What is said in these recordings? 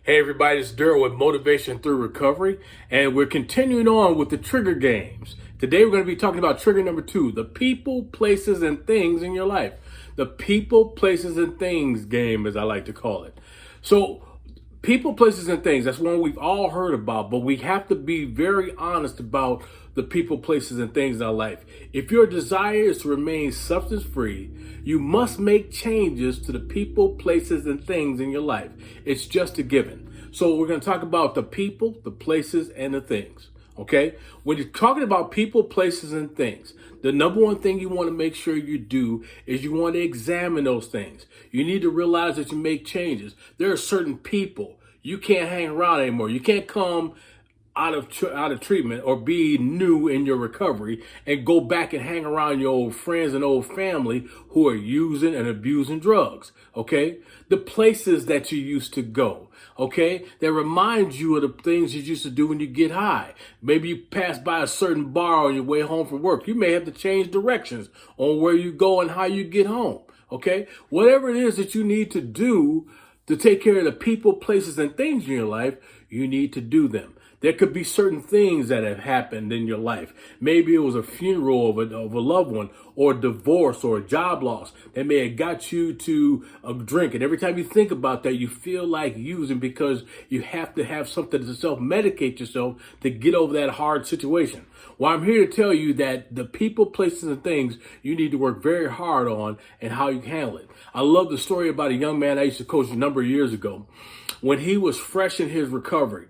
Hey everybody, it's Daryl with Motivation Through Recovery, and we're continuing on with the trigger games. Today we're going to be talking about trigger number 2, the people, places, and things in your life. The people, places, and things game, as I like to call it. So, people, places, and things, that's one we've all heard about, but we have to be very honest about the people, places, and things in our life. If your desire is to remain substance free, you must make changes to the people, places, and things in your life. It's just a given. So we're going to talk about the people, the places, and the things. Okay? When you're talking about people, places, and things, the number one thing you want to make sure you do is you want to examine those things. You need to realize that you make changes. There are certain people you can't hang around anymore. You can't come out of treatment or be new in your recovery and go back and hang around your old friends and old family who are using and abusing drugs. Okay? The places that you used to go. Okay? That reminds you of the things you used to do when you get high. Maybe you pass by a certain bar on your way home from work. You may have to change directions on where you go and how you get home. Okay? Whatever it is that you need to do to take care of the people, places, and things in your life, you need to do them. There could be certain things that have happened in your life. Maybe it was a funeral of a loved one, or a divorce, or a job loss that may have got you to a drink. And every time you think about that, you feel like using because you have to have something to self-medicate yourself to get over that hard situation. Well, I'm here to tell you that the people, places, and things you need to work very hard on and how you handle it. I love the story about a young man I used to coach a number of years ago. When he was fresh in his recovery,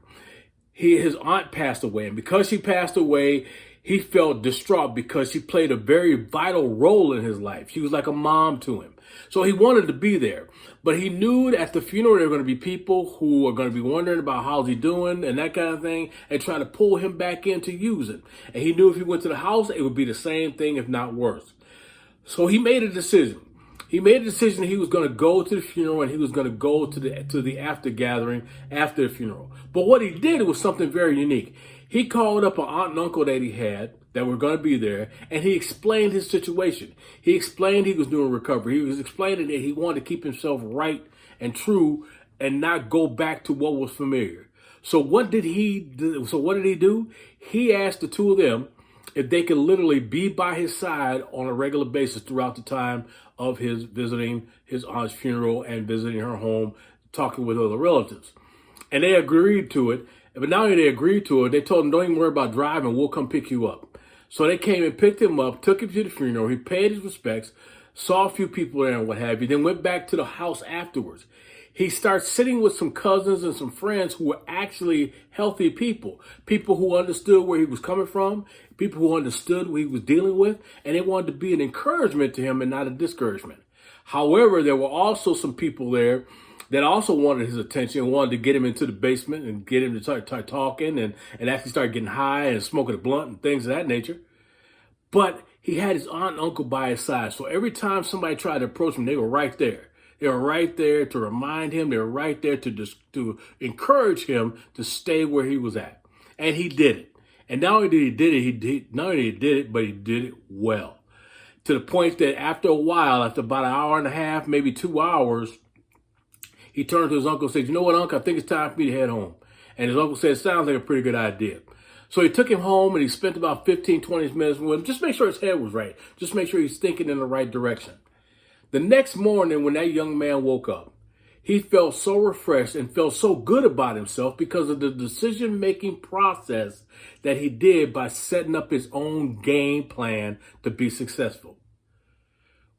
his aunt passed away, and because she passed away, he felt distraught because she played a very vital role in his life. She was like a mom to him. So he wanted to be there, but he knew at the funeral there were going to be people who are going to be wondering about how's he doing and that kind of thing, and try to pull him back into using. And he knew if he went to the house, it would be the same thing, if not worse. So he made a decision. He made a decision he was going to go to the funeral and he was going to go to the after gathering after the funeral. But what he did was something very unique. He called up an aunt and uncle that he had that were going to be there, and he explained his situation. He explained he was doing recovery. He was explaining that he wanted to keep himself right and true and not go back to what was familiar. So what did he do? He asked the two of them if they could literally be by his side on a regular basis throughout the time of his visiting his aunt's funeral and visiting her home, talking with other relatives. And they agreed to it. But not only they agreed to it, they told him, don't even worry about driving, we'll come pick you up. So they came and picked him up, took him to the funeral, he paid his respects, saw a few people there and what have you, then went back to the house afterwards. He starts sitting with some cousins and some friends who were actually healthy people who understood where he was coming from, people who understood what he was dealing with, and they wanted to be an encouragement to him and not a discouragement. However, there were also some people there that also wanted his attention, wanted to get him into the basement and get him to start talking and actually start getting high and smoking a blunt and things of that nature. But he had his aunt and uncle by his side. So every time somebody tried to approach him, they were right there. They were right there to remind him. They were right there to encourage him to stay where he was at. And he did it. And not only did he did it, not only did it, but he did it well. To the point that after a while, after about an hour and a half, maybe 2 hours, he turned to his uncle and said, you know what, Uncle, I think it's time for me to head home. And his uncle said, it sounds like a pretty good idea. So he took him home and he spent about 15, 20 minutes with him. Just make sure his head was right. Just make sure he's thinking in the right direction. The next morning when that young man woke up, he felt so refreshed and felt so good about himself because of the decision-making process that he did by setting up his own game plan to be successful.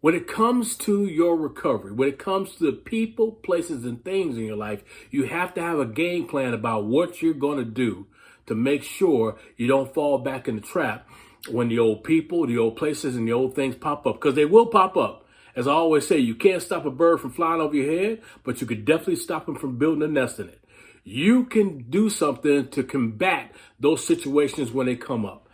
When it comes to your recovery, when it comes to the people, places, and things in your life, you have to have a game plan about what you're going to do to make sure you don't fall back in the trap when the old people, the old places, and the old things pop up, because they will pop up. As I always say, you can't stop a bird from flying over your head, but you could definitely stop them from building a nest in it. You can do something to combat those situations when they come up.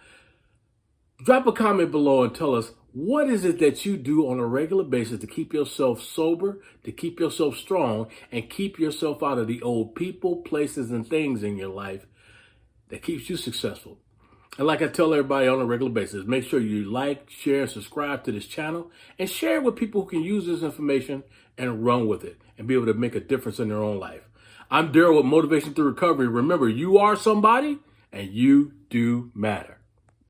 Drop a comment below and tell us, what is it that you do on a regular basis to keep yourself sober, to keep yourself strong, and keep yourself out of the old people, places, and things in your life that keeps you successful? And like I tell everybody on a regular basis, make sure you like, share, subscribe to this channel, and share it with people who can use this information and run with it and be able to make a difference in their own life. I'm Daryl with Motivation Through Recovery. Remember, you are somebody and you do matter.